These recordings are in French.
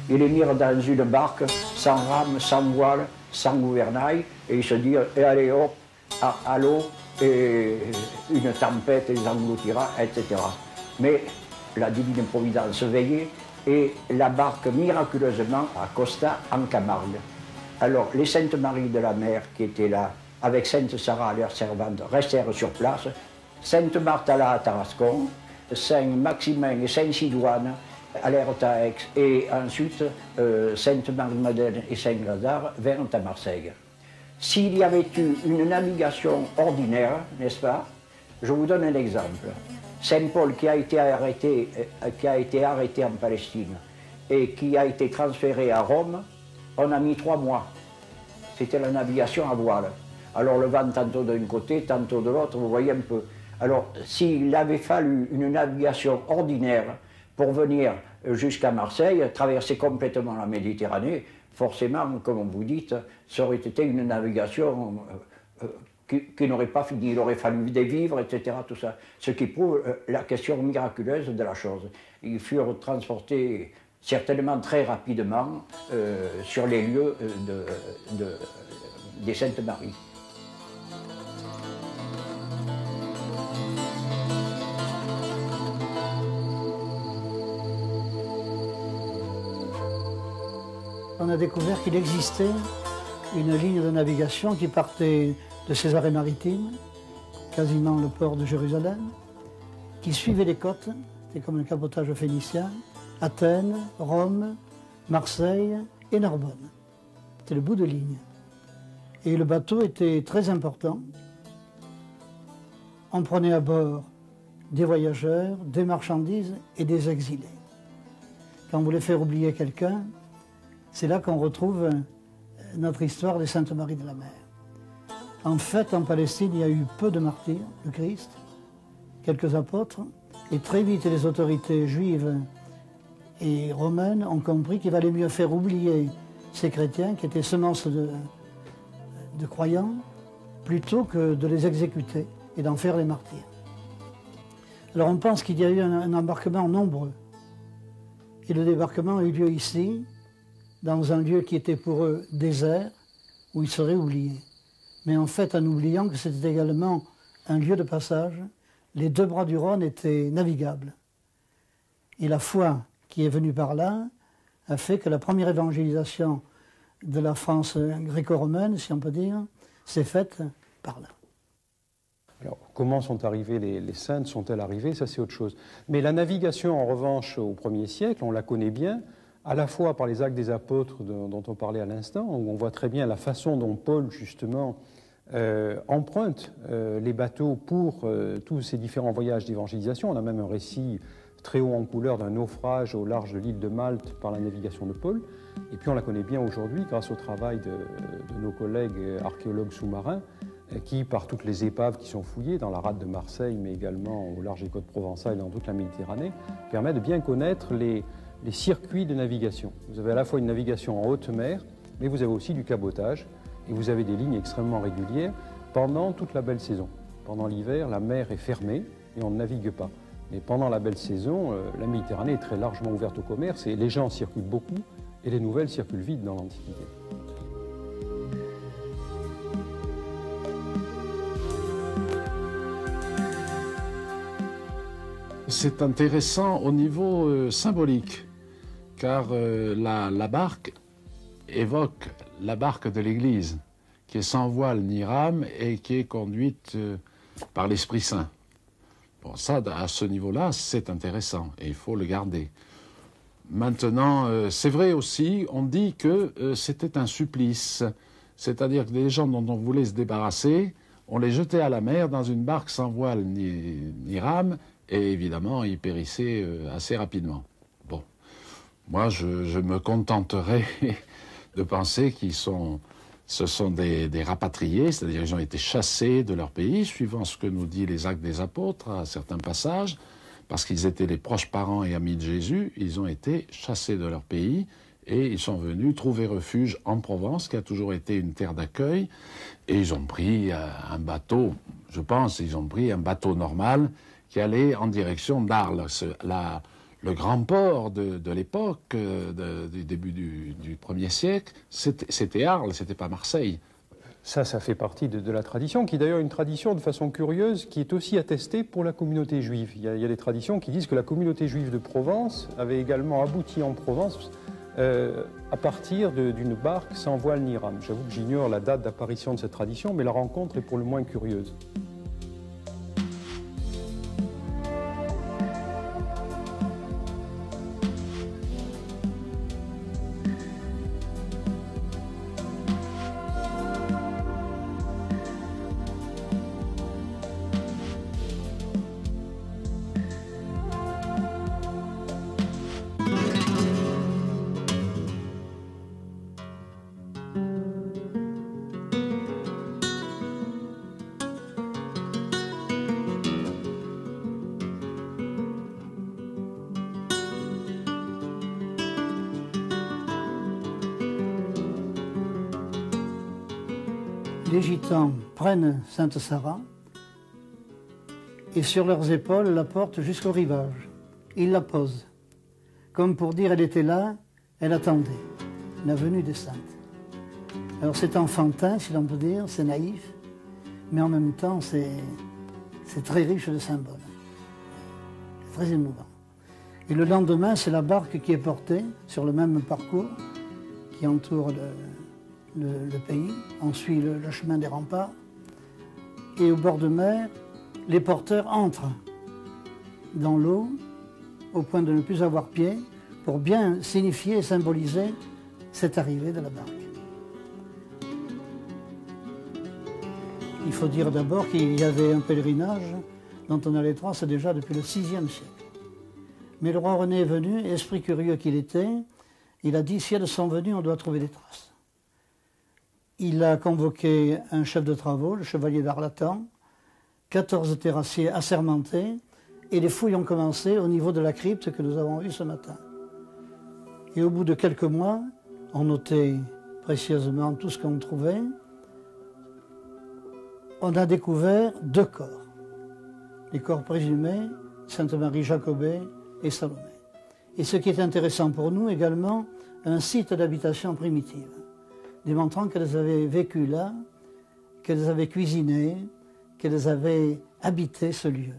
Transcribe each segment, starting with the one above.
ils les mirent dans une barque, sans rame, sans voile, sans gouvernail, et ils se dirent, et allez hop, à l'eau, et une tempête les engloutira, etc. Mais la divine providence veillait, et la barque miraculeusement accosta en Camargue. Alors les Saintes Maries de la Mer qui étaient là, avec Sainte Sarah, leur servante, restèrent sur place. Sainte Marthe alla à Tarascon, Saint Maximin et Saint Sidoine allèrent à Aix, et ensuite Sainte Marie-Madeleine et Saint Lazare vinrent à Marseille. S'il y avait eu une navigation ordinaire, n'est-ce pas, je vous donne un exemple. Saint Paul qui a été arrêté en Palestine et qui a été transféré à Rome, on a mis 3 mois. C'était la navigation à voile. Alors le vent tantôt d'un côté, tantôt de l'autre, vous voyez un peu. Alors s'il avait fallu une navigation ordinaire pour venir jusqu'à Marseille, traverser complètement la Méditerranée, forcément, comme vous dites, ça aurait été une navigation qui n'aurait pas fini. Il aurait fallu des vivres, etc. Tout ça. Ce qui prouve la question miraculeuse de la chose. Ils furent transportés certainement très rapidement sur les lieux des Saintes Maries. On a découvert qu'il existait une ligne de navigation qui partait de Césarée-Maritime, quasiment le port de Jérusalem, qui suivait les côtes, c'était comme un cabotage phénicien, Athènes, Rome, Marseille et Narbonne. C'était le bout de ligne. Et le bateau était très important. On prenait à bord des voyageurs, des marchandises et des exilés. Quand on voulait faire oublier quelqu'un, c'est là qu'on retrouve notre histoire des Saintes Maries de la Mer. En fait, en Palestine, il y a eu peu de martyrs de Christ, quelques apôtres, et très vite les autorités juives et romaines ont compris qu'il valait mieux faire oublier ces chrétiens qui étaient semences de croyants, plutôt que de les exécuter et d'en faire les martyrs. Alors on pense qu'il y a eu un embarquement nombreux. Et le débarquement a eu lieu ici, dans un lieu qui était pour eux désert, où ils seraient oubliés. Mais en fait, en oubliant que c'était également un lieu de passage, les 2 bras du Rhône étaient navigables. Et la foi qui est venue par là a fait que la première évangélisation de la France gréco-romaine, si on peut dire, s'est faite par là. Alors, comment sont arrivées les saintes? Sont-elles arrivées? Ça, c'est autre chose. Mais la navigation, en revanche, au 1er siècle, on la connaît bien, à la fois par les actes des apôtres dont on parlait à l'instant, où on voit très bien la façon dont Paul, justement, emprunte les bateaux pour tous ces différents voyages d'évangélisation. On a même un récit très haut en couleur d'un naufrage au large de l'île de Malte par la navigation de Paul. Et puis on la connaît bien aujourd'hui grâce au travail de nos collègues archéologues sous-marins qui, par toutes les épaves qui sont fouillées dans la rade de Marseille, mais également au large des côtes provençales et dans toute la Méditerranée, permettent de bien connaître les circuits de navigation. Vous avez à la fois une navigation en haute mer, mais vous avez aussi du cabotage, et vous avez des lignes extrêmement régulières pendant toute la belle saison. Pendant l'hiver, la mer est fermée et on ne navigue pas. Mais pendant la belle saison, la Méditerranée est très largement ouverte au commerce et les gens circulent beaucoup et les nouvelles circulent vite dans l'Antiquité. C'est intéressant au niveau symbolique, car la barque évoque la barque de l'Église, qui est sans voile ni rame et qui est conduite par l'Esprit Saint. Bon, ça, à ce niveau-là, c'est intéressant et il faut le garder. Maintenant, c'est vrai aussi, on dit que c'était un supplice, c'est-à-dire que des gens dont on voulait se débarrasser, on les jetait à la mer dans une barque sans voile ni rame, et évidemment, ils périssaient assez rapidement. Bon, moi, je me contenterai de penser ce sont des rapatriés, c'est-à-dire qu'ils ont été chassés de leur pays, suivant ce que nous dit les Actes des Apôtres à certains passages, parce qu'ils étaient les proches parents et amis de Jésus, ils ont été chassés de leur pays et ils sont venus trouver refuge en Provence, qui a toujours été une terre d'accueil, et ils ont pris un bateau, je pense, ils ont pris un bateau normal qui allait en direction d'Arles. Le le grand port de l'époque, du début du 1er siècle, c'était Arles, c'était pas Marseille. Ça fait partie de la tradition, qui est d'ailleurs une tradition de façon curieuse, qui est aussi attestée pour la communauté juive. Il y a des traditions qui disent que la communauté juive de Provence avait également abouti en Provence à partir d'une barque sans voile ni rame. J'avoue que j'ignore la date d'apparition de cette tradition, mais la rencontre est pour le moins curieuse. Les Gitans prennent Sainte-Sara et sur leurs épaules la portent jusqu'au rivage. Ils la posent, comme pour dire elle était là, elle attendait la venue des saintes. Alors c'est enfantin, si l'on peut dire, c'est naïf, mais en même temps c'est très riche de symboles, c'est très émouvant. Et le lendemain, c'est la barque qui est portée sur le même parcours qui entoure le pays. On suit le chemin des remparts. Et au bord de mer, les porteurs entrent dans l'eau au point de ne plus avoir pied pour bien signifier et symboliser cette arrivée de la barque. Il faut dire d'abord qu'il y avait un pèlerinage dont on a les traces déjà depuis le VIe siècle. Mais le roi René est venu, esprit curieux qu'il était, il a dit si elles sont venues, on doit trouver des traces. Il a convoqué un chef de travaux, le chevalier d'Arlatan, 14 terrassiers assermentés, et les fouilles ont commencé au niveau de la crypte que nous avons vue ce matin. Et au bout de quelques mois, on notait précieusement tout ce qu'on trouvait. On a découvert 2 corps. Les corps présumés, Sainte-Marie Jacobée et Salomé. Et ce qui est intéressant pour nous également, un site d'habitation primitive, démontrant qu'elles avaient vécu là, qu'elles avaient cuisiné, qu'elles avaient habité ce lieu.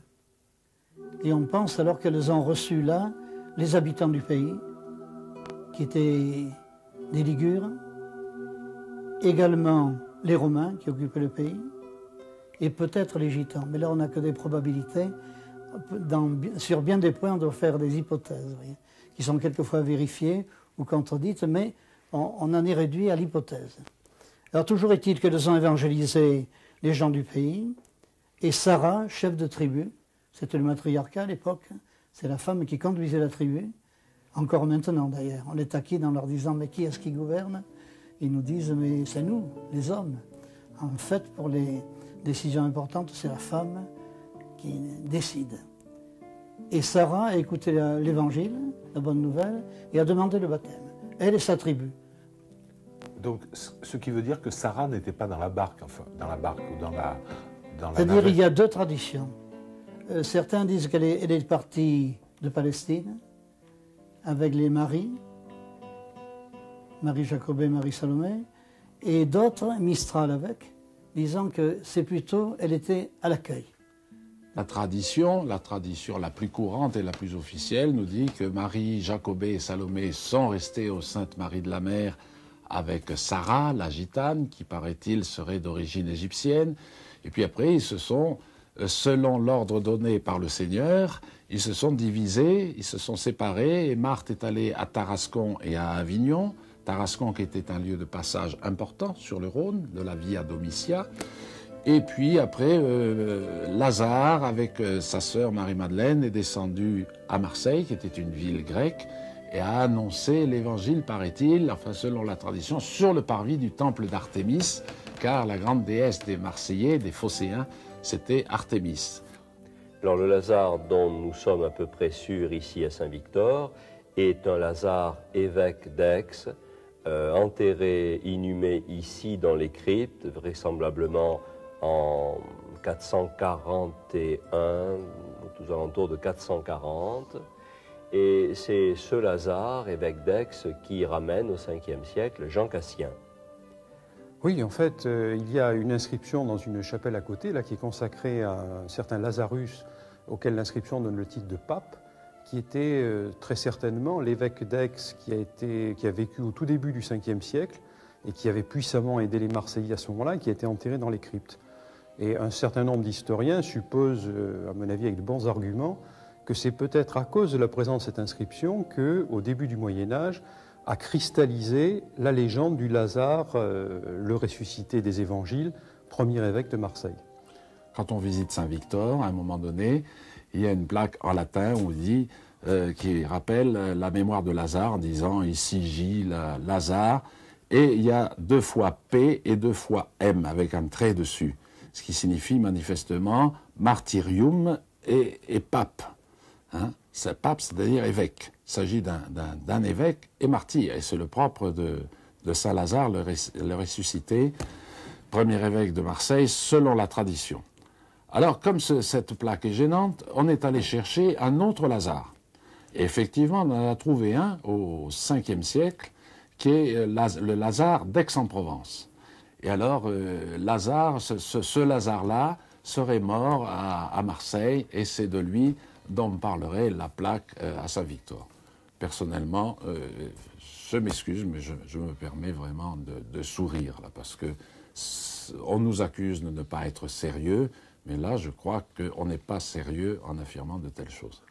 Et on pense alors qu'elles ont reçu là les habitants du pays, qui étaient des Ligures, également les Romains qui occupaient le pays, et peut-être les Gitans. Mais là, on n'a que des probabilités. Sur bien des points, on doit faire des hypothèses, voyez, qui sont quelquefois vérifiées ou contredites, mais on en est réduit à l'hypothèse. Alors toujours est-il qu'elles ont évangélisé les gens du pays, et Sarah, chef de tribu, c'était le matriarcat à l'époque, c'est la femme qui conduisait la tribu, encore maintenant d'ailleurs. On les taquine en leur disant « mais qui est-ce qui gouverne ?» Ils nous disent « mais c'est nous, les hommes ». En fait, pour les décisions importantes, c'est la femme qui décide. Et Sarah a écouté l'évangile, la bonne nouvelle, et a demandé le baptême. Elle et sa tribu. Donc, ce qui veut dire que Sarah n'était pas dans la barque, enfin, dans la barque ou dans la C'est-à-dire il y a 2 traditions. Certains disent qu'elle est partie de Palestine, avec les Marie, Marie Jacobée, Marie Salomé, et d'autres, Mistral avec, disant que c'est plutôt, elle était à l'accueil. La tradition la plus courante et la plus officielle nous dit que Marie, Jacobée et Salomé sont restées aux Saintes-Maries de la Mer avec Sarah, la gitane, qui paraît-il serait d'origine égyptienne. Et puis après, ils se sont, selon l'ordre donné par le Seigneur, ils se sont divisés, ils se sont séparés, et Marthe est allée à Tarascon et à Avignon. Tarascon qui était un lieu de passage important sur le Rhône, de la Via Domitia. Et puis après, Lazare, avec sa sœur Marie-Madeleine, est descendu à Marseille, qui était une ville grecque, et a annoncé l'évangile, paraît-il, enfin selon la tradition, sur le parvis du temple d'Artémis, car la grande déesse des Marseillais, des Phocéens, c'était Artémis. Alors le Lazare dont nous sommes à peu près sûrs ici à Saint-Victor est un Lazare évêque d'Aix, enterré, inhumé ici dans les cryptes, vraisemblablement en 441, aux alentours de 440. Et c'est ce Lazare, évêque d'Aix, qui ramène au 5e siècle Jean Cassien. Oui, en fait, il y a une inscription dans une chapelle à côté, là, qui est consacrée à un certain Lazarus, auquel l'inscription donne le titre de pape, qui était très certainement l'évêque d'Aix qui a vécu au tout début du 5e siècle et qui avait puissamment aidé les Marseillais à ce moment-là et qui a été enterré dans les cryptes. Et un certain nombre d'historiens supposent, à mon avis avec de bons arguments, que c'est peut-être à cause de la présence de cette inscription qu'au début du Moyen-Âge a cristallisé la légende du Lazare, le ressuscité des évangiles, premier évêque de Marseille. Quand on visite Saint-Victor, à un moment donné, il y a une plaque en latin où il dit, qui rappelle la mémoire de Lazare en disant « Ici gît Lazare », et il y a 2 fois P et 2 fois M avec un trait dessus, ce qui signifie manifestement martyrium et pape. Hein? C'est pape, c'est-à-dire évêque. Il s'agit d'un évêque et martyr, et c'est le propre de Saint Lazare, le ressuscité, premier évêque de Marseille, selon la tradition. Alors, comme cette plaque est gênante, on est allé chercher un autre Lazare. Et effectivement, on en a trouvé un au 5e siècle, qui est le Lazare d'Aix-en-Provence. Et alors, Lazare, ce Lazare-là serait mort à Marseille, et c'est de lui dont me parlerait la plaque à Saint-Victor. Personnellement, je m'excuse, mais je me permets vraiment de sourire, là, parce que on nous accuse de ne pas être sérieux, mais là, je crois qu'on n'est pas sérieux en affirmant de telles choses.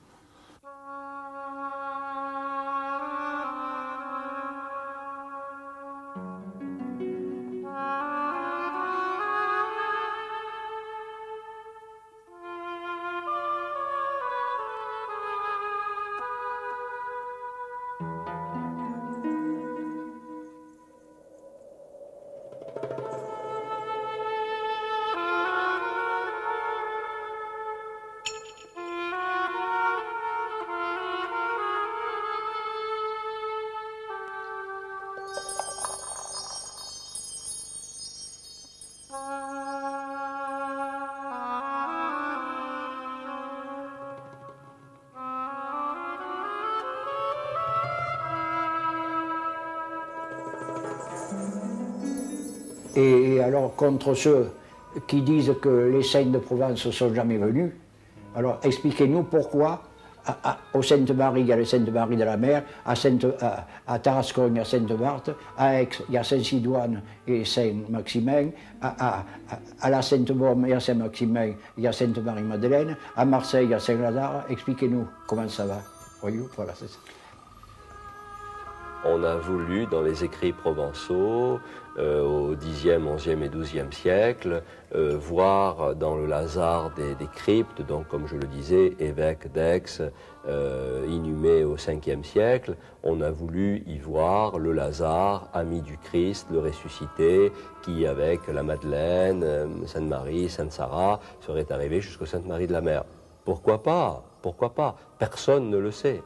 Et alors, contre ceux qui disent que les saints de Provence ne sont jamais venus, alors expliquez-nous pourquoi au Sainte-Marie, il y a le Sainte-Marie de la Mer, à Tarascon, il y a Sainte-Marthe, à Aix, il y a Saint-Sidoine et Saint-Maximin, à la Sainte-Baume et à Saint-Maximin, il y a Sainte-Marie-Madeleine, à Marseille, il y a Saint-Lazare. Expliquez-nous comment ça va. Voyez-vous, voilà, c'est ça. On a voulu, dans les écrits provençaux, au Xe, XIe et XIIe siècle, voir dans le Lazare des cryptes, donc comme je le disais, évêque d'Aix, inhumé au 5e siècle, on a voulu y voir le Lazare, ami du Christ, le ressuscité, qui avec la Madeleine, Sainte-Marie, Sainte-Sara, serait arrivé jusqu'au Sainte-Marie de la Mer. Pourquoi pas? Pourquoi pas? Personne ne le sait.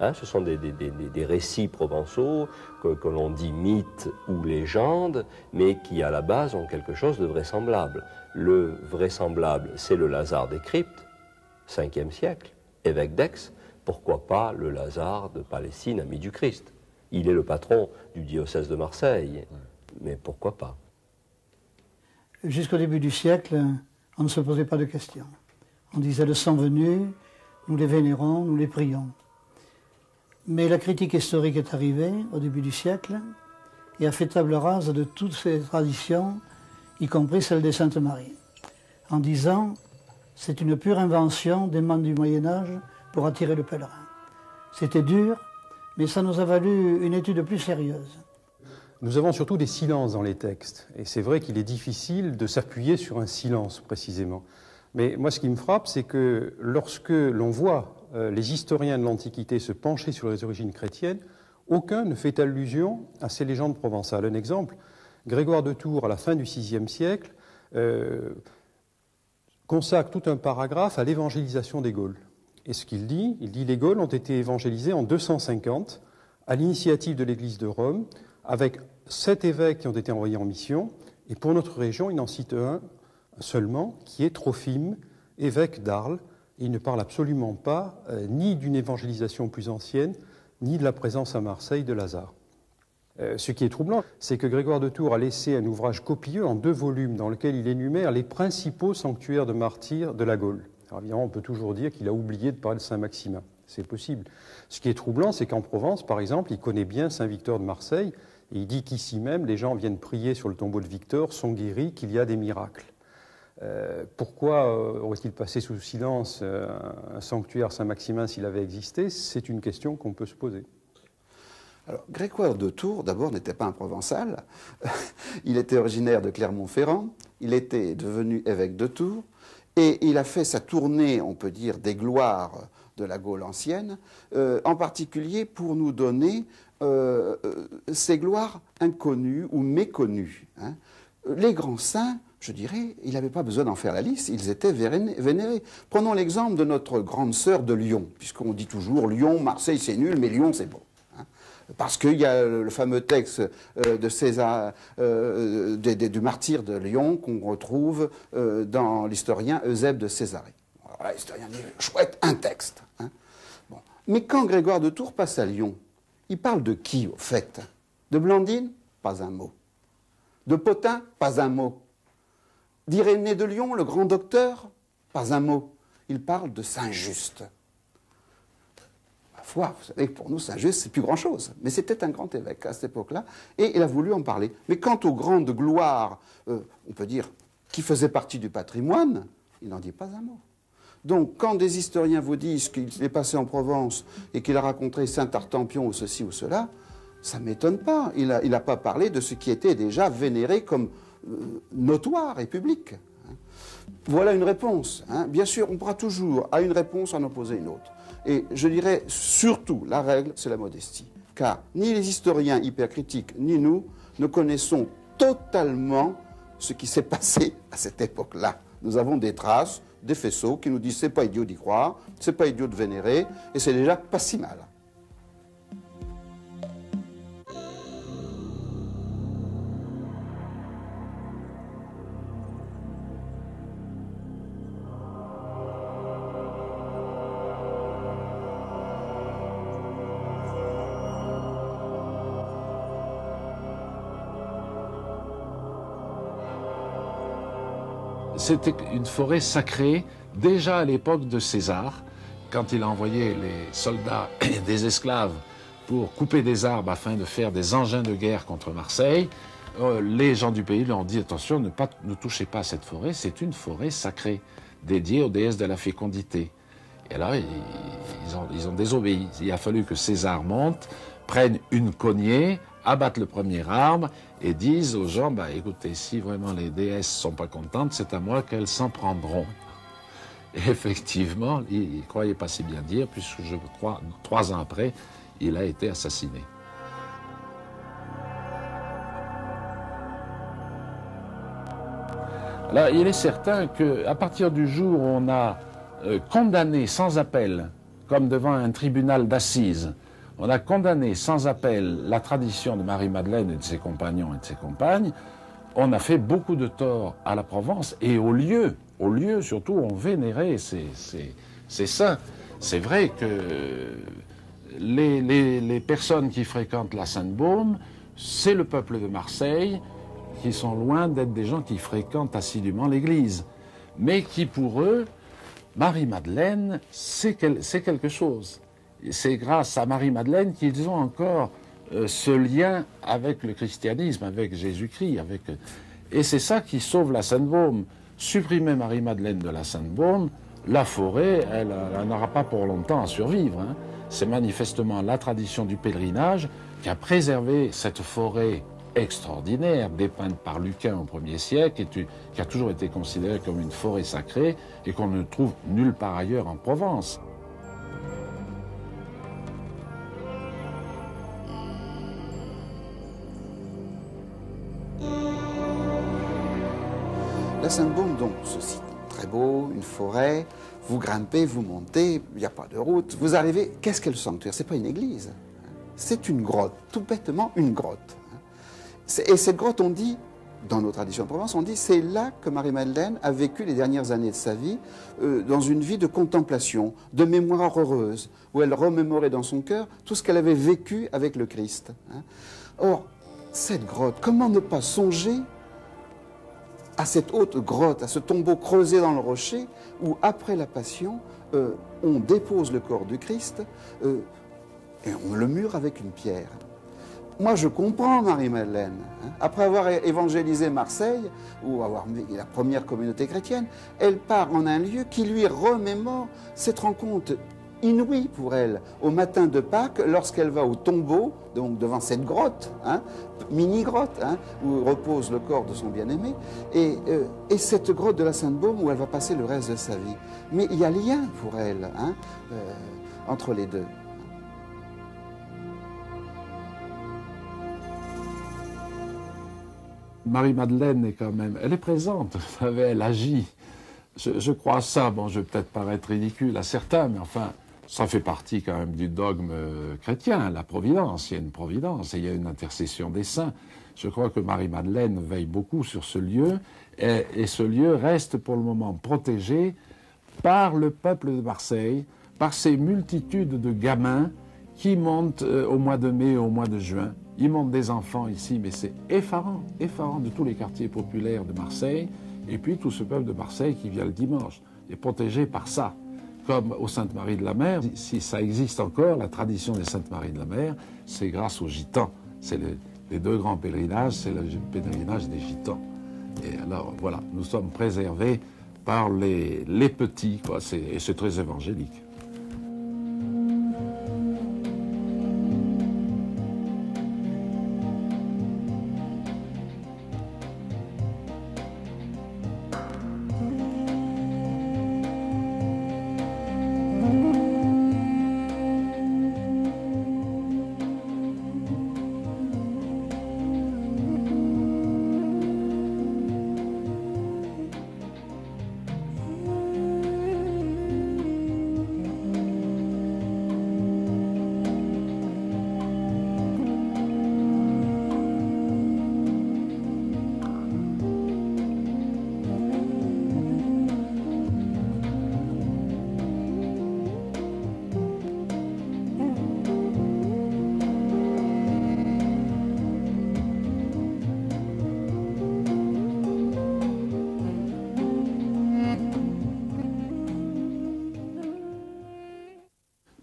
Hein, ce sont des récits provençaux que l'on dit mythes ou légendes, mais qui à la base ont quelque chose de vraisemblable. Le vraisemblable, c'est le Lazare des cryptes, 5e siècle, évêque d'Aix. Pourquoi pas le Lazare de Palestine, ami du Christ? Il est le patron du diocèse de Marseille, mais pourquoi pas? Jusqu'au début du siècle, on ne se posait pas de questions. On disait, elles sont venues, nous les vénérons, nous les prions. Mais la critique historique est arrivée au début du siècle et a fait table rase de toutes ces traditions, y compris celle des Saintes Maries, en disant c'est une pure invention des membres du Moyen-Âge pour attirer le pèlerin. C'était dur, mais ça nous a valu une étude plus sérieuse. Nous avons surtout des silences dans les textes, et c'est vrai qu'il est difficile de s'appuyer sur un silence précisément. Mais moi, ce qui me frappe, c'est que lorsque l'on voit les historiens de l'Antiquité se pencher sur les origines chrétiennes, aucun ne fait allusion à ces légendes provençales. Un exemple, Grégoire de Tours, à la fin du VIe siècle, consacre tout un paragraphe à l'évangélisation des Gaules. Et ce qu'il dit, les Gaules ont été évangélisés en 250, à l'initiative de l'Église de Rome, avec 7 évêques qui ont été envoyés en mission, et pour notre région, il en cite un seulement, qui est Trophime, évêque d'Arles, Et il ne parle absolument pas ni d'une évangélisation plus ancienne, ni de la présence à Marseille de Lazare. Ce qui est troublant, c'est que Grégoire de Tours a laissé un ouvrage copieux en 2 volumes dans lequel il énumère les principaux sanctuaires de martyrs de la Gaule. Alors évidemment, on peut toujours dire qu'il a oublié de parler de Saint-Maximin. C'est possible. Ce qui est troublant, c'est qu'en Provence, par exemple, il connaît bien Saint-Victor de Marseille, et il dit qu'ici même, les gens viennent prier sur le tombeau de Victor, sont guéris, qu'il y a des miracles. Pourquoi aurait-il passé sous silence un sanctuaire Saint-Maximin s'il avait existé? C'est une question qu'on peut se poser. Alors, Grégoire de Tours, d'abord, n'était pas un provençal. Il était originaire de Clermont-Ferrand. Il était devenu évêque de Tours. Et il a fait sa tournée, on peut dire, des gloires de la Gaule ancienne, en particulier pour nous donner ces gloires inconnues ou méconnues. Hein. Les grands saints, je dirais, il n'avait pas besoin d'en faire la liste, ils étaient vénérés. Prenons l'exemple de notre grande sœur de Lyon, puisqu'on dit toujours Lyon, Marseille c'est nul, mais Lyon c'est beau. Hein. Parce qu'il y a le fameux texte de César, du martyr de Lyon qu'on retrouve dans l'historien Eusèbe de Césarée. Alors, l'historien dit, chouette, un texte. Hein. Bon. Mais quand Grégoire de Tours passe à Lyon, il parle de qui au fait? De Blandine? Pas un mot. De Potin? Pas un mot. D'Irénée de Lyon, le grand docteur? Pas un mot. Il parle de Saint-Just. Ma foi, vous savez que pour nous, Saint-Just, c'est plus grand-chose. Mais c'était un grand évêque à cette époque-là, et il a voulu en parler. Mais quant aux grandes gloires, on peut dire, qui faisaient partie du patrimoine, il n'en dit pas un mot. Donc, quand des historiens vous disent qu'il est passé en Provence et qu'il a rencontré Saint-Artampion ou ceci ou cela, ça ne m'étonne pas. Il n'a pas parlé de ce qui était déjà vénéré comme notoire et public. Voilà une réponse. Hein. Bien sûr, on pourra toujours, à une réponse, en opposer une autre. Et je dirais surtout, la règle, c'est la modestie. Car ni les historiens hypercritiques, ni nous, ne connaissons totalement ce qui s'est passé à cette époque-là. Nous avons des traces, des faisceaux qui nous disent c'est pas idiot d'y croire, c'est pas idiot de vénérer, et c'est déjà pas si mal. C'était une forêt sacrée, déjà à l'époque de César, quand il a envoyé les soldats et des esclaves pour couper des arbres afin de faire des engins de guerre contre Marseille. Les gens du pays lui ont dit, attention, ne touchez pas à cette forêt, c'est une forêt sacrée, dédiée aux déesses de la fécondité. Et là, ils ont désobéi. Il a fallu que César monte, prenne une cognée, abattent le premier arbre et disent aux gens, bah, écoutez, si vraiment les déesses ne sont pas contentes, c'est à moi qu'elles s'en prendront. Et effectivement, il ne croyait pas si bien dire, puisque je crois, 3 ans après, il a été assassiné. Là, il est certain qu'à partir du jour où on a condamné sans appel, comme devant un tribunal d'assises, on a condamné sans appel la tradition de Marie-Madeleine et de ses compagnons et de ses compagnes, on a fait beaucoup de tort à la Provence et au lieu surtout, on vénérait ces saints. C'est vrai que les personnes qui fréquentent la Sainte-Baume, c'est le peuple de Marseille, qui sont loin d'être des gens qui fréquentent assidûment l'église, mais qui pour eux, Marie-Madeleine, c'est quelque chose. C'est grâce à Marie-Madeleine qu'ils ont encore ce lien avec le christianisme, avec Jésus-Christ. Et c'est ça qui sauve la Sainte-Baume. Supprimer Marie-Madeleine de la Sainte-Baume, la forêt, elle n'aura pas pour longtemps à survivre. Hein. C'est manifestement la tradition du pèlerinage qui a préservé cette forêt extraordinaire, dépeinte par Lucain au 1er siècle, et qui a toujours été considérée comme une forêt sacrée et qu'on ne trouve nulle part ailleurs en Provence. La Sainte-Baume, donc, ceci, très beau, une forêt, vous grimpez, vous montez, il n'y a pas de route, vous arrivez, qu'est-ce qu'est le sanctuaire? C'est pas une église, c'est une grotte, tout bêtement une grotte. Et cette grotte, on dit, dans nos traditions de Provence, on dit c'est là que Marie-Madeleine a vécu les dernières années de sa vie, dans une vie de contemplation, de mémoire heureuse, où elle remémorait dans son cœur tout ce qu'elle avait vécu avec le Christ. Hein. Or, cette grotte, comment ne pas songer à cette haute grotte, à ce tombeau creusé dans le rocher, où après la Passion, on dépose le corps du Christ et on le mure avec une pierre. Moi, je comprends Marie-Madeleine. Hein. Après avoir évangélisé Marseille, ou avoir mis la première communauté chrétienne, elle part en un lieu qui lui remémore cette rencontre inouïe pour elle, au matin de Pâques, lorsqu'elle va au tombeau, donc devant cette grotte, hein, mini-grotte, hein, où repose le corps de son bien-aimé, et cette grotte de la Sainte-Baume où elle va passer le reste de sa vie. Mais il y a lien pour elle, hein, entre les deux. Marie-Madeleine est quand même, elle est présente, vous savez, elle agit. Je crois à ça, bon, je vais peut-être paraître ridicule à certains, mais enfin, ça fait partie quand même du dogme chrétien, la providence. Il y a une providence et il y a une intercession des saints. Je crois que Marie-Madeleine veille beaucoup sur ce lieu et ce lieu reste pour le moment protégé par le peuple de Marseille, par ces multitudes de gamins qui montent au mois de mai et au mois de juin. Ils montent des enfants ici, mais c'est effarant, effarant de tous les quartiers populaires de Marseille. Et puis tout ce peuple de Marseille qui vient le dimanche est protégé par ça. Comme aux Saintes-Maries de la Mer, si ça existe encore, la tradition des Saintes-Maries de la Mer, c'est grâce aux Gitans. C'est les deux grands pèlerinages, c'est le pèlerinage des Gitans. Et alors voilà, nous sommes préservés par les petits, quoi, et c'est très évangélique.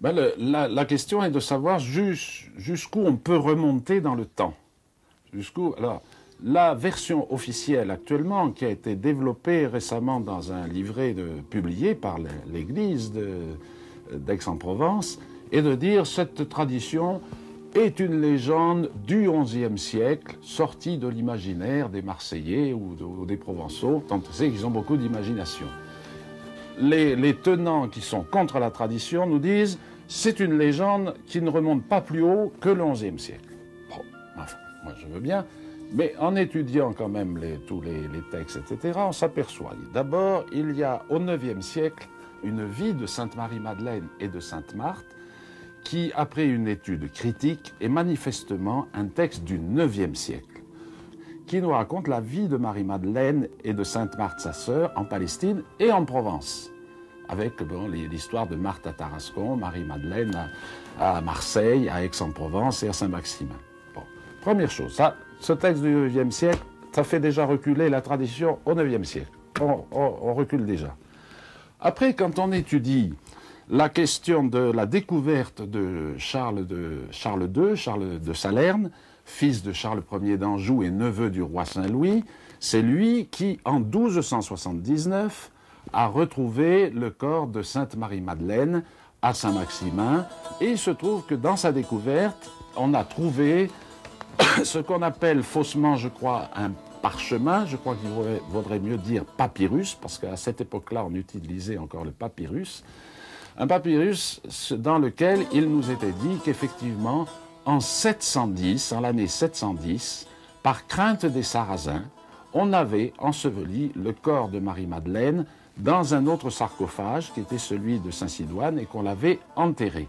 Ben la question est de savoir jusqu'où on peut remonter dans le temps. Alors, la version officielle actuellement, qui a été développée récemment dans un livret publié par l'Église d'Aix-en-Provence, est de dire que cette tradition est une légende du XIe siècle, sortie de l'imaginaire des Marseillais ou des Provençaux, tant on sait qu'ils ont beaucoup d'imagination. Les tenants qui sont contre la tradition nous disent c'est une légende qui ne remonte pas plus haut que le XIe siècle. Bon, enfin, moi je veux bien, mais en étudiant quand même tous les textes, etc., on s'aperçoit. D'abord, il y a au IXe siècle une vie de Sainte Marie-Madeleine et de Sainte Marthe qui, après une étude critique, est manifestement un texte du IXe siècle qui nous raconte la vie de Marie-Madeleine et de Sainte Marthe, sa sœur, en Palestine et en Provence, avec l'histoire de Marthe à Tarascon, Marie-Madeleine à Marseille, à Aix-en-Provence et à Saint-Maximin. Bon. Première chose, ce texte du IXe siècle, ça fait déjà reculer la tradition au IXe siècle. On recule déjà. Après, quand on étudie la question de la découverte de Charles II de Salerne, fils de Charles Ier d'Anjou et neveu du roi Saint-Louis, c'est lui qui, en 1279, a retrouvé le corps de Sainte Marie-Madeleine à Saint-Maximin. Et il se trouve que dans sa découverte, on a trouvé ce qu'on appelle faussement, je crois, un parchemin. Je crois qu'il vaudrait mieux dire papyrus, parce qu'à cette époque-là, on utilisait encore le papyrus. Un papyrus dans lequel il nous était dit qu'effectivement, en 710, en l'année 710, par crainte des Sarrasins, on avait enseveli le corps de Marie-Madeleine dans un autre sarcophage qui était celui de Saint-Sidoine et qu'on l'avait enterré.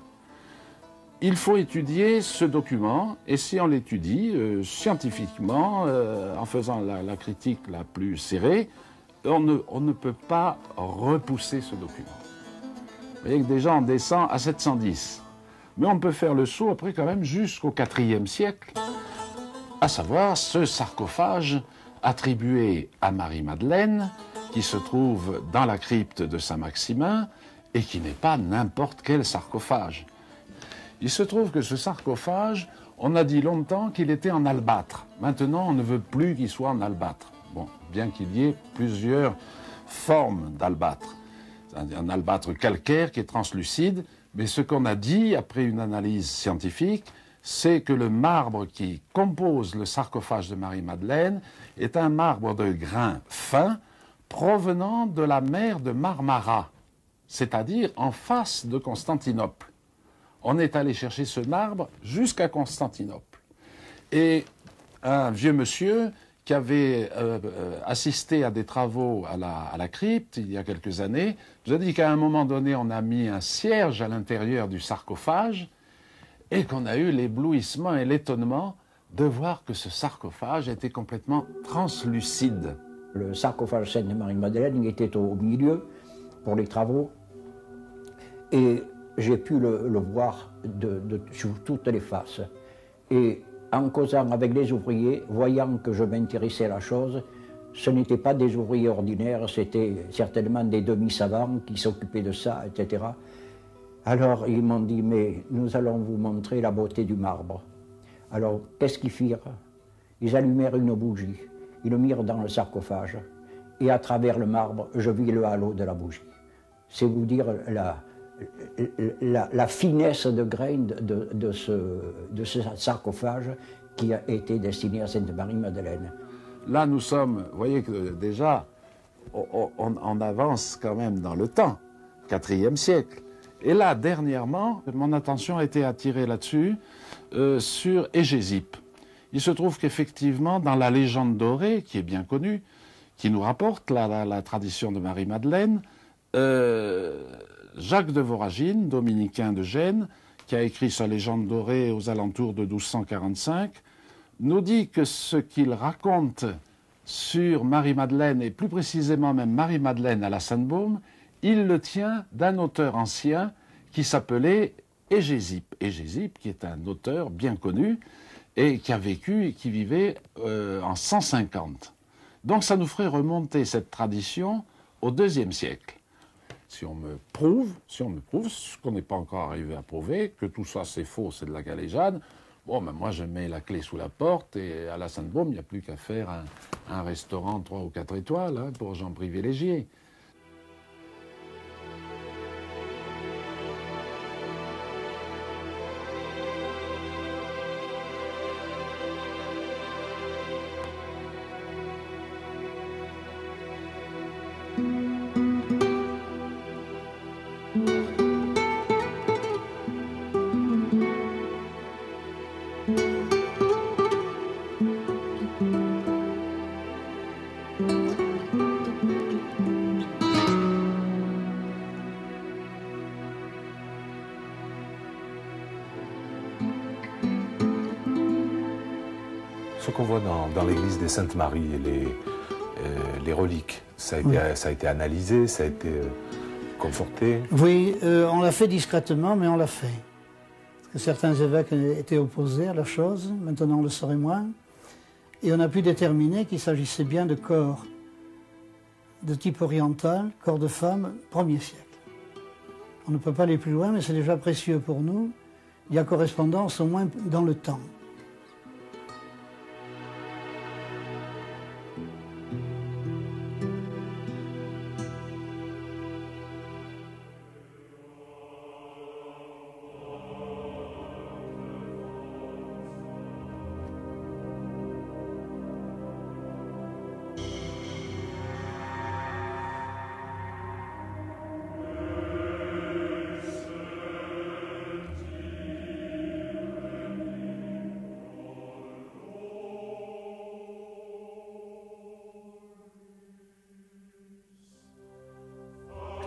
il faut étudier ce document, et si on l'étudie scientifiquement, en faisant la critique la plus serrée, on ne peut pas repousser ce document. Vous voyez que déjà on descend à 710. Mais on peut faire le saut après quand même jusqu'au IVe siècle, à savoir ce sarcophage attribué à Marie-Madeleine, qui se trouve dans la crypte de Saint-Maximin, et qui n'est pas n'importe quel sarcophage. Il se trouve que ce sarcophage, on a dit longtemps qu'il était en albâtre. Maintenant, on ne veut plus qu'il soit en albâtre. Bon, bien qu'il y ait plusieurs formes d'albâtre. Un albâtre calcaire qui est translucide, mais ce qu'on a dit, après une analyse scientifique, c'est que le marbre qui compose le sarcophage de Marie-Madeleine est un marbre de grain fin provenant de la mer de Marmara, c'est-à-dire en face de Constantinople. On est allé chercher ce marbre jusqu'à Constantinople. Et un vieux monsieur qui avait assisté à des travaux à la crypte il y a quelques années, nous a dit qu'à un moment donné, on a mis un cierge à l'intérieur du sarcophage et qu'on a eu l'éblouissement et l'étonnement de voir que ce sarcophage était complètement translucide. Le sarcophage Sainte-Marie-Madeleine était au milieu pour les travaux et j'ai pu le voir sur toutes les faces. Et en causant avec les ouvriers, voyant que je m'intéressais à la chose, ce n'étaient pas des ouvriers ordinaires, c'était certainement des demi-savants qui s'occupaient de ça, etc. Alors ils m'ont dit, mais nous allons vous montrer la beauté du marbre. Alors qu'est-ce qu'ils firent? Ils allumèrent une bougie, ils le mirent dans le sarcophage, et à travers le marbre, je vis le halo de la bougie. C'est vous dire la finesse de grain de ce sarcophage qui a été destiné à Sainte-Marie-Madeleine. Là, nous sommes, vous voyez que déjà, on avance quand même dans le temps, IVe siècle. Et là, dernièrement, mon attention a été attirée là-dessus, sur Hégésippe. Il se trouve qu'effectivement, dans la légende dorée, qui est bien connue, qui nous rapporte la tradition de Marie-Madeleine, Jacques de Voragine, dominicain de Gênes, qui a écrit sa légende dorée aux alentours de 1245, nous dit que ce qu'il raconte sur Marie-Madeleine, et plus précisément même Marie-Madeleine à la Sainte-Baume, il le tient d'un auteur ancien qui s'appelait Hégésippe. Hégésippe, qui est un auteur bien connu et qui a vécu et qui vivait en 150. Donc ça nous ferait remonter cette tradition au IIe siècle. Si on me prouve, ce qu'on n'est pas encore arrivé à prouver, que tout ça c'est faux, c'est de la galéjade, bon, ben moi je mets la clé sous la porte et à la Sainte-Baume, il n'y a plus qu'à faire un restaurant 3 ou 4 étoiles hein, pour gens privilégiés. Ce qu'on voit dans l'église des Saintes Maries et les reliques, ça a été analysé, ça a été conforté? Oui, on l'a fait discrètement, mais on l'a fait. Parce que certains évêques étaient opposés à la chose, maintenant on le saurait moins. Et on a pu déterminer qu'il s'agissait bien de corps de type oriental, corps de femme, 1er siècle. On ne peut pas aller plus loin, mais c'est déjà précieux pour nous. Il y a correspondance au moins dans le temps.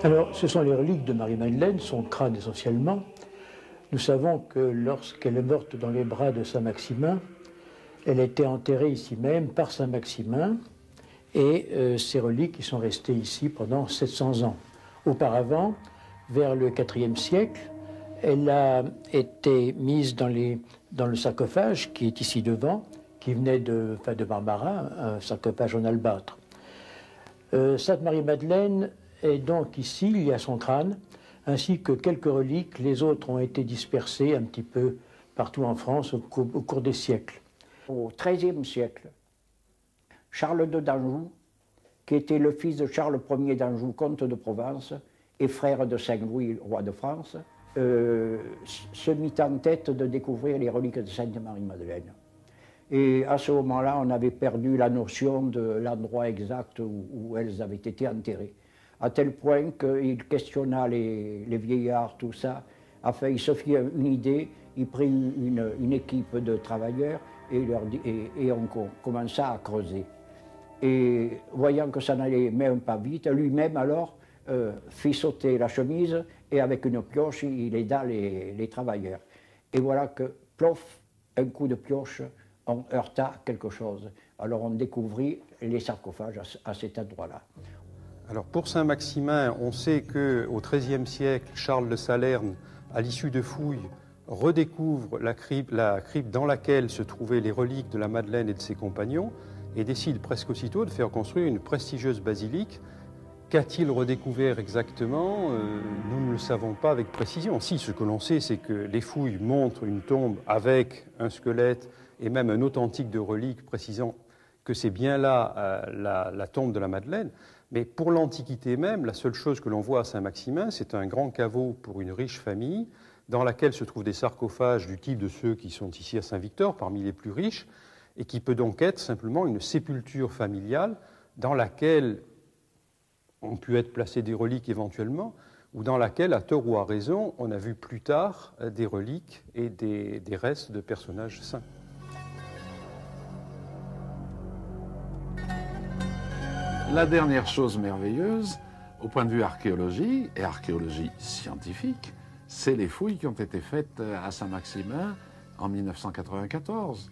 Alors, ce sont les reliques de Marie-Madeleine, son crâne essentiellement. Nous savons que lorsqu'elle est morte dans les bras de Saint-Maximin, elle a été enterrée ici même par Saint-Maximin, et ses reliques qui sont restées ici pendant 700 ans. Auparavant, vers le IVe siècle, elle a été mise dans le sarcophage qui est ici devant, qui venait de Barbara, un sarcophage en albâtre. Sainte Marie-Madeleine est donc ici, il y a son crâne, ainsi que quelques reliques. Les autres ont été dispersées un petit peu partout en France au cours des siècles. Au XIIIe siècle, Charles II d'Anjou, qui était le fils de Charles Ier d'Anjou, comte de Provence, et frère de Saint-Louis, roi de France, se mit en tête de découvrir les reliques de Sainte Marie-Madeleine. Et à ce moment-là, on avait perdu la notion de l'endroit exact où elles avaient été enterrées. À tel point qu'il questionna les vieillards, tout ça. Enfin, il se fit une idée, il prit une équipe de travailleurs et on commença à creuser. Et voyant que ça n'allait même pas vite, lui-même alors fit sauter la chemise et avec une pioche, il aida les travailleurs. Et voilà que, plof, un coup de pioche, on heurta quelque chose. Alors on découvrit les sarcophages à cet endroit-là. Alors pour Saint-Maximin, on sait qu'au XIIIe siècle, Charles de Salerne, à l'issue de fouilles, redécouvre la crypte dans laquelle se trouvaient les reliques de la Madeleine et de ses compagnons et décide presque aussitôt de faire construire une prestigieuse basilique. Qu'a-t-il redécouvert exactement? Nous ne le savons pas avec précision. Si, ce que l'on sait, c'est que les fouilles montrent une tombe avec un squelette et même un authentique de reliques précisant que c'est bien là la tombe de la Madeleine. Mais pour l'Antiquité même, la seule chose que l'on voit à Saint-Maximin, c'est un grand caveau pour une riche famille dans laquelle se trouvent des sarcophages du type de ceux qui sont ici à Saint-Victor, parmi les plus riches, et qui peut donc être simplement une sépulture familiale dans laquelle ont pu être placées des reliques éventuellement, ou dans laquelle, à tort ou à raison, on a vu plus tard des reliques et des restes de personnages saints. La dernière chose merveilleuse, au point de vue archéologie, et archéologie scientifique, c'est les fouilles qui ont été faites à Saint-Maximin en 1994.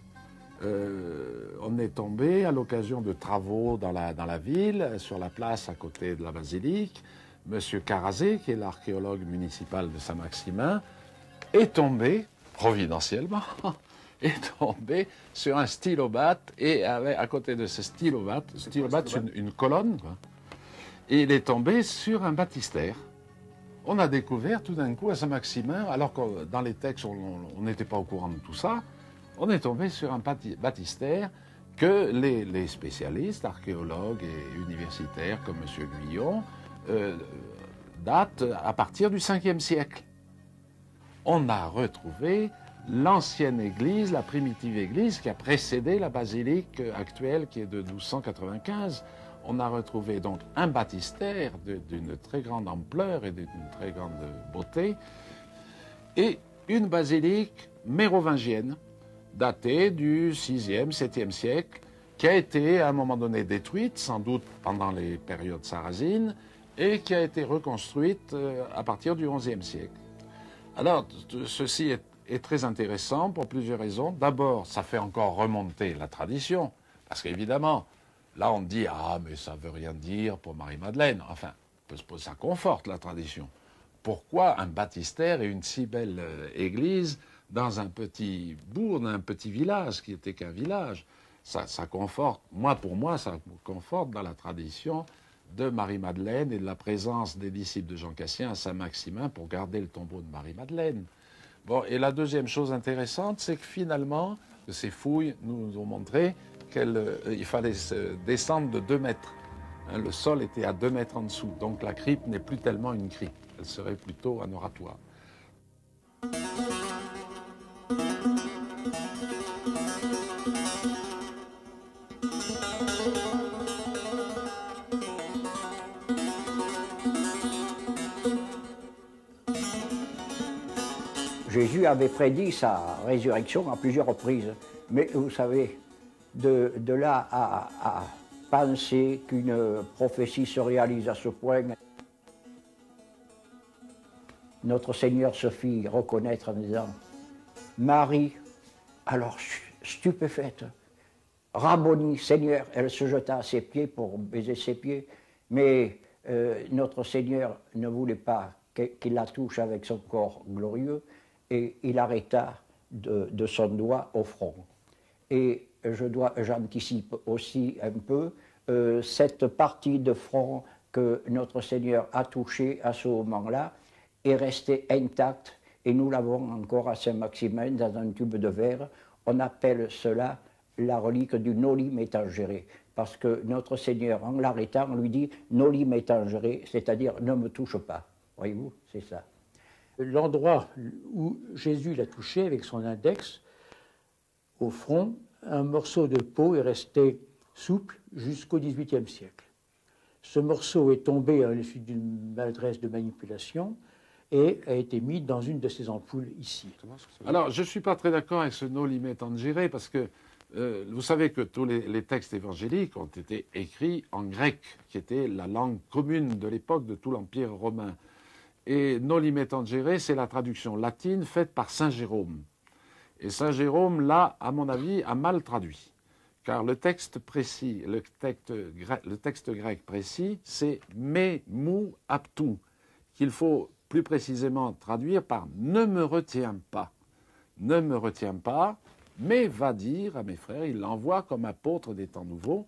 On est tombé à l'occasion de travaux dans la ville, sur la place à côté de la basilique. Monsieur Carazé, qui est l'archéologue municipal de Saint-Maximin, est tombé, providentiellement, est tombé sur un stylobate et à côté de ce stylobate, c'est une colonne, quoi. Et il est tombé sur un baptistère. On a découvert tout d'un coup à Saint-Maximin, alors que dans les textes on n'était pas au courant de tout ça, on est tombé sur un baptistère que les spécialistes, archéologues et universitaires comme M. Guyon datent à partir du 5e siècle. On a retrouvé l'ancienne église, la primitive église qui a précédé la basilique actuelle qui est de 1295. On a retrouvé donc un baptistère d'une très grande ampleur et d'une très grande beauté et une basilique mérovingienne datée du 6e, 7e siècle qui a été à un moment donné détruite, sans doute pendant les périodes sarrasines, et qui a été reconstruite à partir du 11e siècle. Alors, ceci est très intéressant pour plusieurs raisons. D'abord, ça fait encore remonter la tradition, parce qu'évidemment, là on dit « Ah, mais ça ne veut rien dire pour Marie-Madeleine ». Enfin, ça conforte la tradition. Pourquoi un baptistère et une si belle église dans un petit bourg, dans un petit village qui était qu'un village? Ça conforte, pour moi, ça conforte dans la tradition de Marie-Madeleine et de la présence des disciples de Jean Cassien à Saint-Maximin pour garder le tombeau de Marie-Madeleine. Bon, et la deuxième chose intéressante, c'est que finalement, ces fouilles nous ont montré qu'il fallait descendre de 2 mètres. Le sol était à 2 mètres en dessous, donc la crypte n'est plus tellement une crypte, elle serait plutôt un oratoire. Jésus avait prédit sa résurrection à plusieurs reprises. Mais vous savez, de là à penser qu'une prophétie se réalise à ce point... notre Seigneur se fit reconnaître en disant « Marie », alors stupéfaite, « Rabboni, Seigneur », elle se jeta à ses pieds pour baiser ses pieds, mais notre Seigneur ne voulait pas qu'il la touche avec son corps glorieux, et il arrêta de son doigt au front. Et j'anticipe aussi un peu, cette partie de front que notre Seigneur a touchée à ce moment-là est restée intacte, et nous l'avons encore à Saint-Maximin dans un tube de verre. On appelle cela la relique du noli me tangere, parce que notre Seigneur, en l'arrêtant, lui dit « noli me tangere », c'est-à-dire « ne me touche pas ». Voyez-vous, c'est ça. L'endroit où Jésus l'a touché avec son index, au front, un morceau de peau est resté souple jusqu'au XVIIIe siècle. Ce morceau est tombé à l'issue d'une maladresse de manipulation et a été mis dans une de ces ampoules ici. Alors, je ne suis pas très d'accord avec ce noli me tangere parce que vous savez que tous les textes évangéliques ont été écrits en grec, qui était la langue commune de l'époque de tout l'Empire romain. Et noli me tangere, c'est la traduction latine faite par Saint Jérôme. Et Saint Jérôme, là, à mon avis, a mal traduit. Car le texte précis, le texte grec précis, c'est me mou aptou, qu'il faut plus précisément traduire par ne me retiens pas. Ne me retiens pas, mais va dire à mes frères, il l'envoie comme apôtre des temps nouveaux,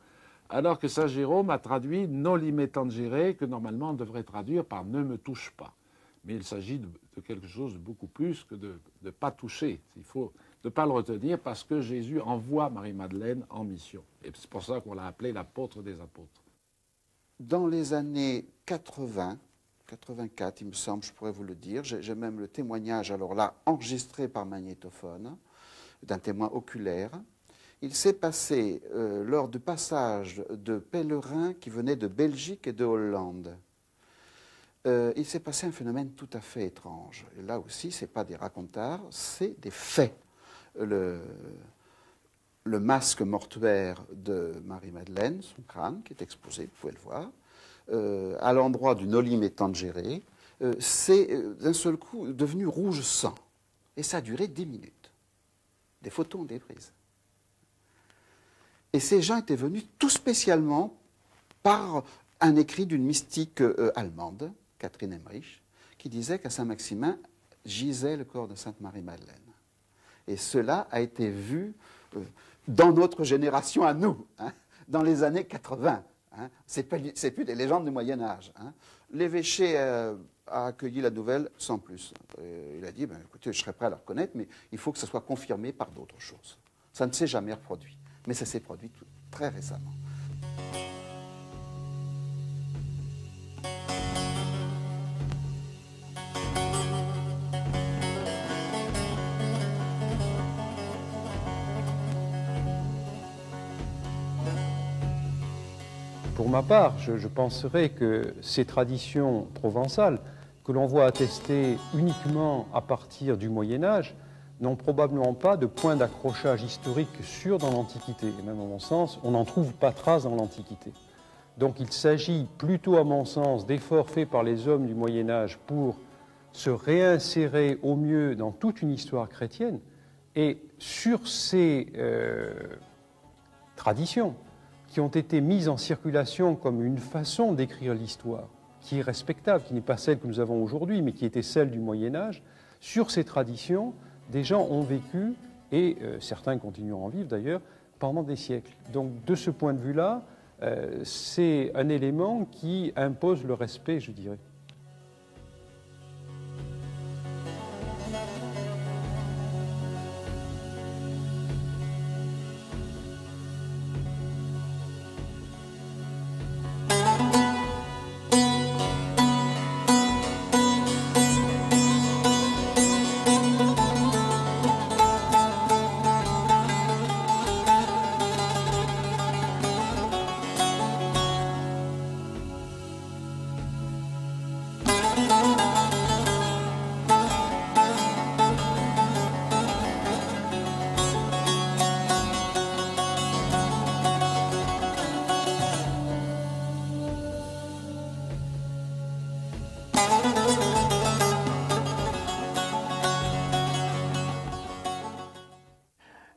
alors que Saint Jérôme a traduit noli me tangere, que normalement on devrait traduire par ne me touche pas. Mais il s'agit de quelque chose de beaucoup plus que de ne pas toucher. Il faut ne pas le retenir parce que Jésus envoie Marie-Madeleine en mission. Et c'est pour ça qu'on l'a appelée l'apôtre des apôtres. Dans les années 80, 84, il me semble, je pourrais vous le dire, j'ai même le témoignage, alors là, enregistré par magnétophone, d'un témoin oculaire. Il s'est passé, lors du passage de pèlerins qui venaient de Belgique et de Hollande, il s'est passé un phénomène tout à fait étrange. Et là aussi, ce n'est pas des racontards, c'est des faits. Le masque mortuaire de Marie-Madeleine, son crâne, qui est exposé, vous pouvez le voir, à l'endroit du noli me tangere, c'est d'un seul coup devenu rouge sang. Et ça a duré 10 minutes. Des photos ont été prises. Et ces gens étaient venus tout spécialement par un écrit d'une mystique allemande, Catherine Emmerich, qui disait qu'à Saint-Maximin gisait le corps de Sainte Marie-Madeleine. Et cela a été vu dans notre génération à nous, hein, dans les années 80. Hein. C'est plus des légendes du Moyen-Âge. Hein. L'évêché a accueilli la nouvelle sans plus. Il a dit, ben, écoutez, je serais prêt à la reconnaître, mais il faut que ça soit confirmé par d'autres choses. Ça ne s'est jamais reproduit. Mais ça s'est produit très récemment. Pour ma part, je penserais que ces traditions provençales, que l'on voit attestées uniquement à partir du Moyen-Âge, n'ont probablement pas de point d'accrochage historique sûr dans l'Antiquité. Et même à mon sens, on n'en trouve pas trace dans l'Antiquité. Donc il s'agit plutôt, à mon sens, d'efforts faits par les hommes du Moyen-Âge pour se réinsérer au mieux dans toute une histoire chrétienne. Et sur ces traditions, qui ont été mises en circulation comme une façon d'écrire l'histoire, qui est respectable, qui n'est pas celle que nous avons aujourd'hui, mais qui était celle du Moyen-Âge, sur ces traditions, des gens ont vécu, et certains continuent à en vivre d'ailleurs, pendant des siècles. Donc de ce point de vue-là, c'est un élément qui impose le respect, je dirais.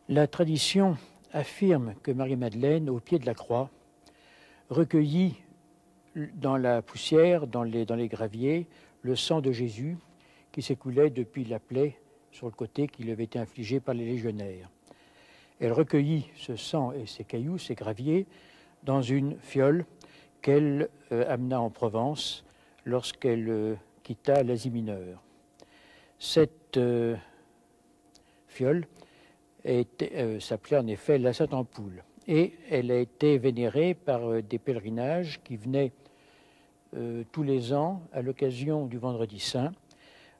La tradition affirme que Marie-Madeleine, au pied de la croix, recueillit dans la poussière, dans les graviers, le sang de Jésus qui s'écoulait depuis la plaie sur le côté qui lui avait été infligée par les légionnaires. Elle recueillit ce sang et ces cailloux, ces graviers, dans une fiole qu'elle amena en Provence lorsqu'elle quitta l'Asie mineure. Cette fiole s'appelait en effet la Sainte Ampoule et elle a été vénérée par des pèlerinages qui venaient tous les ans à l'occasion du Vendredi Saint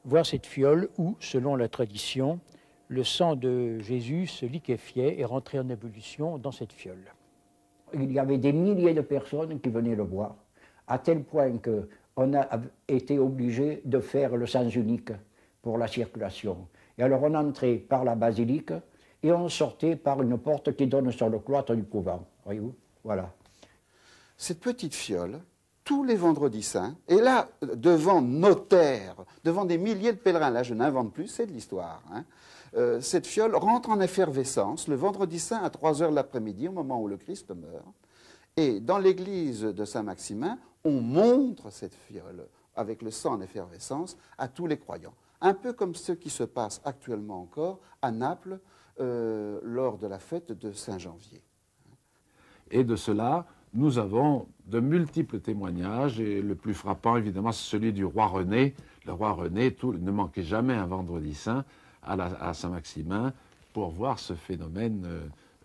voir cette fiole où, selon la tradition, le sang de Jésus se liquéfiait et rentrait en ébullition dans cette fiole. Il y avait des milliers de personnes qui venaient le voir, à tel point qu'on a été obligé de faire le sens unique pour la circulation. Et alors on entrait par la basilique et on sortait par une porte qui donne sur le cloître du couvent. Voyez-vous? Voilà. Cette petite fiole, tous les vendredis saints, et là, devant notaires, devant des milliers de pèlerins, là je n'invente plus, c'est de l'histoire, hein, cette fiole rentre en effervescence le vendredi saint à 3 h de l'après-midi, au moment où le Christ meurt. Et dans l'église de Saint-Maximin, on montre cette fiole avec le sang en effervescence à tous les croyants. Un peu comme ce qui se passe actuellement encore à Naples lors de la fête de Saint-Janvier. Et de cela, nous avons de multiples témoignages, et le plus frappant, évidemment, c'est celui du roi René. Le roi René ne manquait jamais un vendredi saint à Saint-Maximin pour voir ce phénomène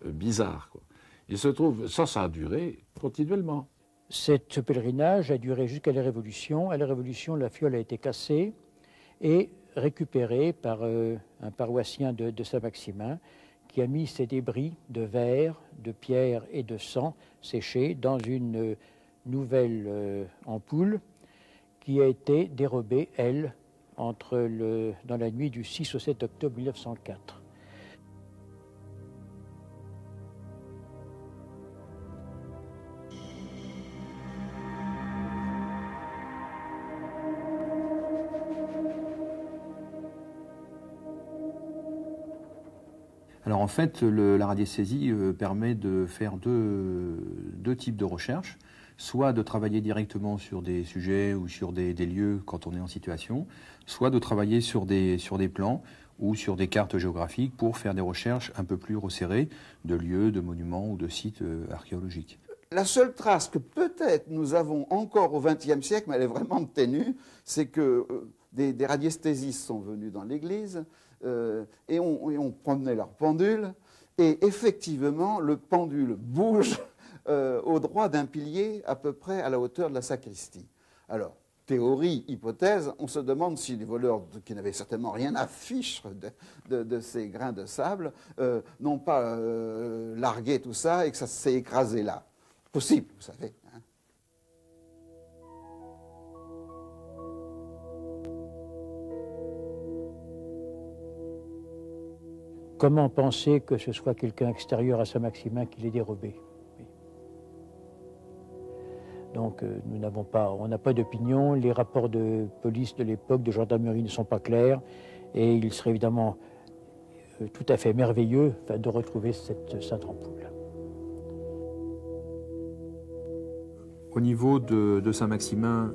bizarre, quoi. Il se trouve, ça a duré continuellement. Ce pèlerinage a duré jusqu'à la Révolution. À la Révolution, la fiole a été cassée et récupérée par un paroissien de Saint-Maximin qui a mis ses débris de verre, de pierre et de sang séchés dans une nouvelle ampoule qui a été dérobée, elle, dans la nuit du 6 au 7 octobre 1904. Alors en fait, la radiesthésie permet de faire deux types de recherches, soit de travailler directement sur des sujets ou sur des lieux quand on est en situation, soit de travailler sur des plans ou sur des cartes géographiques pour faire des recherches un peu plus resserrées de lieux, de monuments ou de sites archéologiques. La seule trace que peut-être nous avons encore au XXe siècle, mais elle est vraiment ténue, c'est que des radiesthésistes sont venus dans l'église et on promenait leur pendule, et effectivement, le pendule bouge au droit d'un pilier à peu près à la hauteur de la sacristie. Alors, théorie, hypothèse, on se demande si les voleurs, qui n'avaient certainement rien à fiche de ces grains de sable, n'ont pas largué tout ça et que ça s'est écrasé là. Possible, vous savez. Hein. Comment penser que ce soit quelqu'un extérieur à Saint-Maximin qui l'ait dérobé? Oui. Donc on n'a pas d'opinion, les rapports de police de l'époque, de gendarmerie ne sont pas clairs, et il serait évidemment tout à fait merveilleux de retrouver cette sainte ampoule. Au niveau de Saint-Maximin,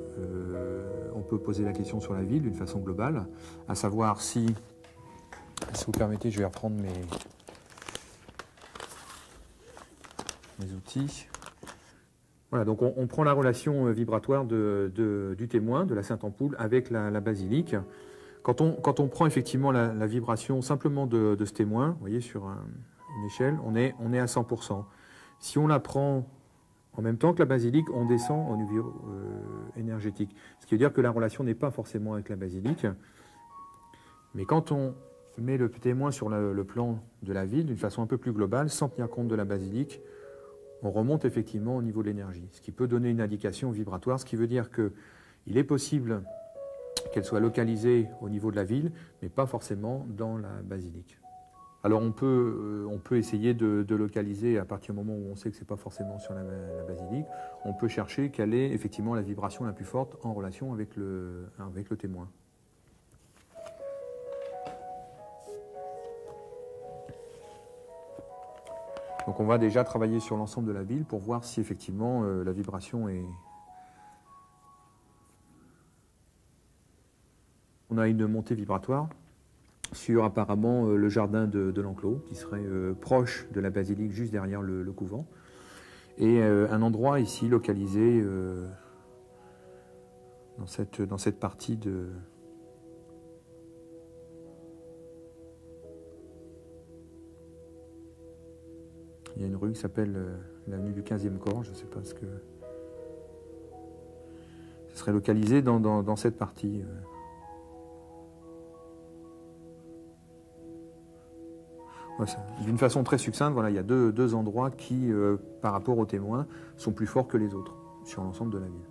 on peut poser la question sur la ville d'une façon globale, à savoir si vous permettez, je vais reprendre mes outils. Voilà, donc on prend la relation vibratoire du témoin, de la Sainte Ampoule, avec la basilique. Quand on prend effectivement la vibration simplement de ce témoin, vous voyez, sur une échelle, on est à 100%. Si on la prend en même temps que la basilique, on descend au niveau énergétique. Ce qui veut dire que la relation n'est pas forcément avec la basilique. Mais quand on met le témoin sur le plan de la ville d'une façon un peu plus globale, sans tenir compte de la basilique, on remonte effectivement au niveau de l'énergie, ce qui peut donner une indication vibratoire, ce qui veut dire qu'il est possible qu'elle soit localisée au niveau de la ville, mais pas forcément dans la basilique. Alors on peut essayer de localiser à partir du moment où on sait que ce n'est pas forcément sur la basilique, on peut chercher quelle est effectivement la vibration la plus forte en relation avec le témoin. Donc on va déjà travailler sur l'ensemble de la ville pour voir si effectivement la vibration est... On a une montée vibratoire sur apparemment le jardin de l'enclos, qui serait proche de la basilique, juste derrière le couvent. Et un endroit ici localisé dans cette partie de... Il y a une rue qui s'appelle l'avenue du 15e corps, je ne sais pas ce que... Ce serait localisé dans cette partie. D'une façon très succincte, voilà, il y a deux endroits qui, par rapport aux témoins, sont plus forts que les autres sur l'ensemble de la ville.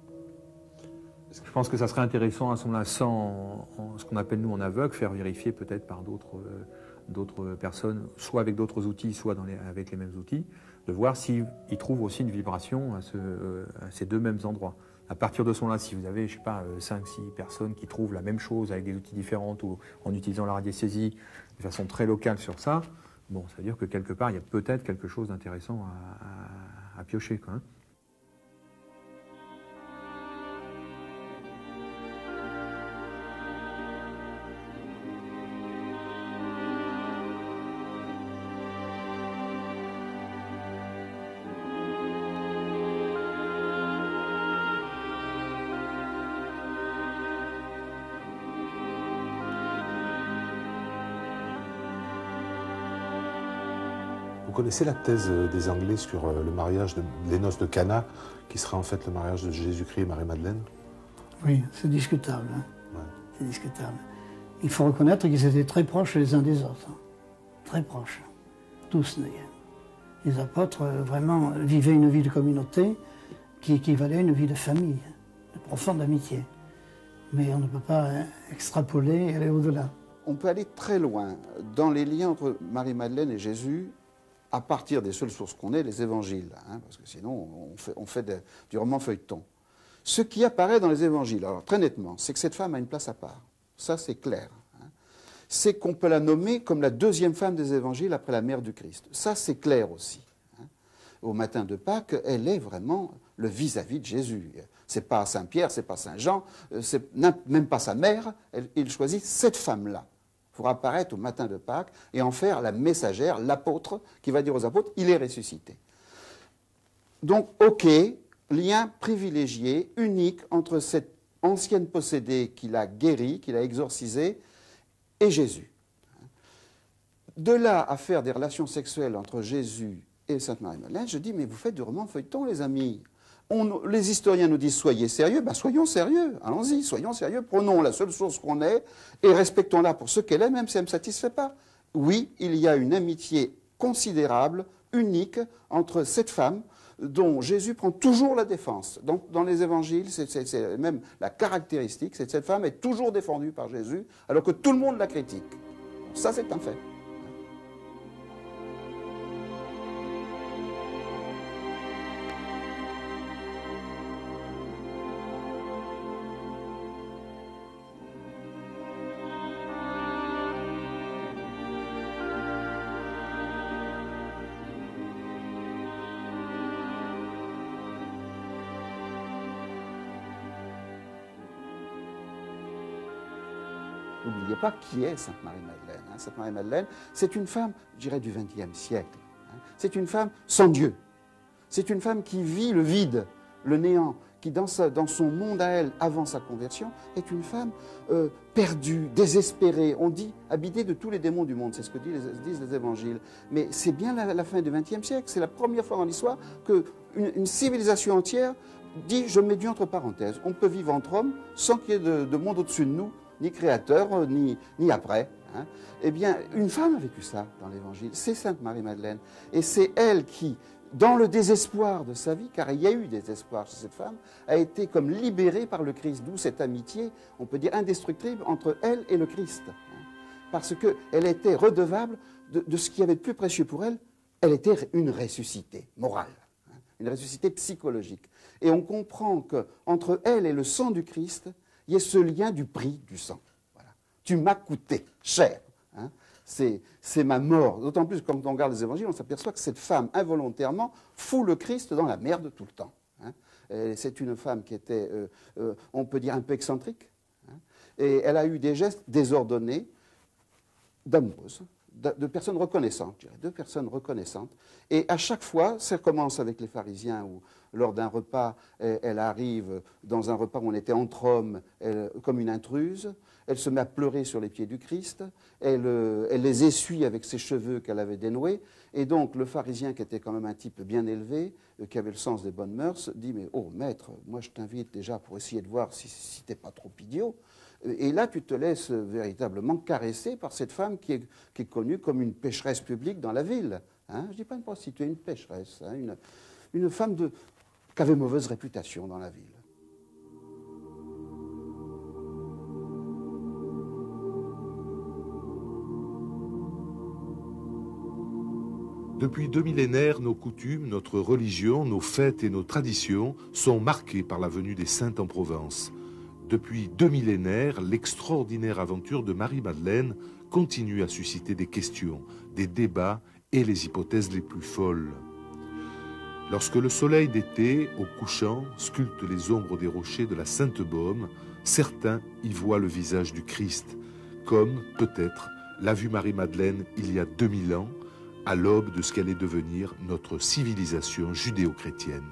Je pense que ça serait intéressant à ce moment-là, sans ce qu'on appelle nous en aveugle, faire vérifier peut-être par d'autres personnes, soit avec d'autres outils, soit avec les mêmes outils, de voir s'ils trouvent aussi une vibration à ces deux mêmes endroits. À partir de ce moment-là, si vous avez, je sais pas, 5-6 personnes qui trouvent la même chose avec des outils différents ou en utilisant la radiesthésie de façon très locale sur ça, bon, ça veut dire que quelque part, il y a peut-être quelque chose d'intéressant à piocher, quoi, hein. Vous connaissez la thèse des Anglais sur le mariage des noces de Cana, qui serait en fait le mariage de Jésus-Christ et Marie-Madeleine? Oui, c'est discutable. Hein. Ouais. C'est discutable. Il faut reconnaître qu'ils étaient très proches les uns des autres. Très proches. Tous d'ailleurs. Les apôtres vraiment vivaient une vie de communauté qui équivalait à une vie de famille, de profonde amitié. Mais on ne peut pas extrapoler et aller au-delà. On peut aller très loin dans les liens entre Marie-Madeleine et Jésus à partir des seules sources qu'on ait, les évangiles, hein, parce que sinon on fait du roman feuilleton. Ce qui apparaît dans les évangiles, alors très nettement, c'est que cette femme a une place à part. Ça, c'est clair. Hein. C'est qu'on peut la nommer comme la deuxième femme des évangiles après la mère du Christ. Ça, c'est clair aussi. Hein. Au matin de Pâques, elle est vraiment le vis-à-vis de Jésus. C'est pas Saint Pierre, c'est pas Saint Jean, c'est même pas sa mère. Il choisit cette femme-là pour apparaître au matin de Pâques et en faire la messagère, l'apôtre, qui va dire aux apôtres, il est ressuscité. Donc, ok, lien privilégié, unique entre cette ancienne possédée qu'il a guérie, qu'il a exorcisée, et Jésus. De là à faire des relations sexuelles entre Jésus et Sainte Marie-Madeleine, je dis, mais vous faites du roman feuilleton, les amis. Les historiens nous disent soyez sérieux, ben soyons sérieux, allons-y, soyons sérieux, prenons la seule source qu'on ait et respectons-la pour ce qu'elle est, même si elle ne me satisfait pas. Oui, il y a une amitié considérable, unique, entre cette femme dont Jésus prend toujours la défense. Dans les évangiles, c'est même la caractéristique, c'est que cette femme est toujours défendue par Jésus, alors que tout le monde la critique. Ça, c'est un fait. N'oubliez pas qui est Sainte Marie-Madeleine. Hein. Sainte Marie-Madeleine, c'est une femme, je dirais, du XXe siècle. Hein. C'est une femme sans Dieu. C'est une femme qui vit le vide, le néant, qui dans son monde à elle, avant sa conversion, est une femme perdue, désespérée. On dit habitée de tous les démons du monde, c'est ce que disent les évangiles. Mais c'est bien la fin du XXe siècle. C'est la première fois dans l'histoire qu'une civilisation entière dit « je mets Dieu entre parenthèses ». On peut vivre entre hommes sans qu'il y ait de monde au-dessus de nous, ni créateur, ni après. Hein. Eh bien, une femme a vécu ça dans l'Évangile, c'est Sainte Marie-Madeleine. Et c'est elle qui, dans le désespoir de sa vie, car il y a eu des espoirs chez cette femme, a été comme libérée par le Christ, d'où cette amitié, on peut dire indestructible, entre elle et le Christ. Hein. Parce qu'elle était redevable de ce qui y avait de plus précieux pour elle, elle était une ressuscitée morale, hein, une ressuscitée psychologique. Et on comprend qu'entre elle et le sang du Christ, il y a ce lien du prix du sang. Voilà. Tu m'as coûté cher. Hein. c'est ma mort. D'autant plus quand on regarde les évangiles, on s'aperçoit que cette femme, involontairement, fout le Christ dans la merde tout le temps. Hein. C'est une femme qui était, on peut dire, un peu excentrique. Hein. Et elle a eu des gestes désordonnés d'amoureuses, de personnes reconnaissantes, je dirais, de personnes reconnaissantes. Et à chaque fois, ça commence avec les pharisiens où, lors d'un repas, elle arrive dans un repas où on était entre hommes, comme une intruse. Elle se met à pleurer sur les pieds du Christ. Elle les essuie avec ses cheveux qu'elle avait dénoués. Et donc, le pharisien, qui était quand même un type bien élevé, qui avait le sens des bonnes mœurs, dit « Mais oh, maître, moi je t'invite déjà pour essayer de voir si t'es pas trop idiot. » Et là, tu te laisses véritablement caresser par cette femme qui est connue comme une pécheresse publique dans la ville. Hein, je ne dis pas une prostituée, une pécheresse. Hein, une femme qui avait mauvaise réputation dans la ville. Depuis 2 millénaires, nos coutumes, notre religion, nos fêtes et nos traditions sont marquées par la venue des saintes en Provence. Depuis 2 millénaires, l'extraordinaire aventure de Marie-Madeleine continue à susciter des questions, des débats et les hypothèses les plus folles. Lorsque le soleil d'été, au couchant, sculpte les ombres des rochers de la Sainte-Baume, certains y voient le visage du Christ, comme, peut-être, l'a vu Marie-Madeleine il y a 2000 ans, à l'aube de ce qu'allait devenir notre civilisation judéo-chrétienne.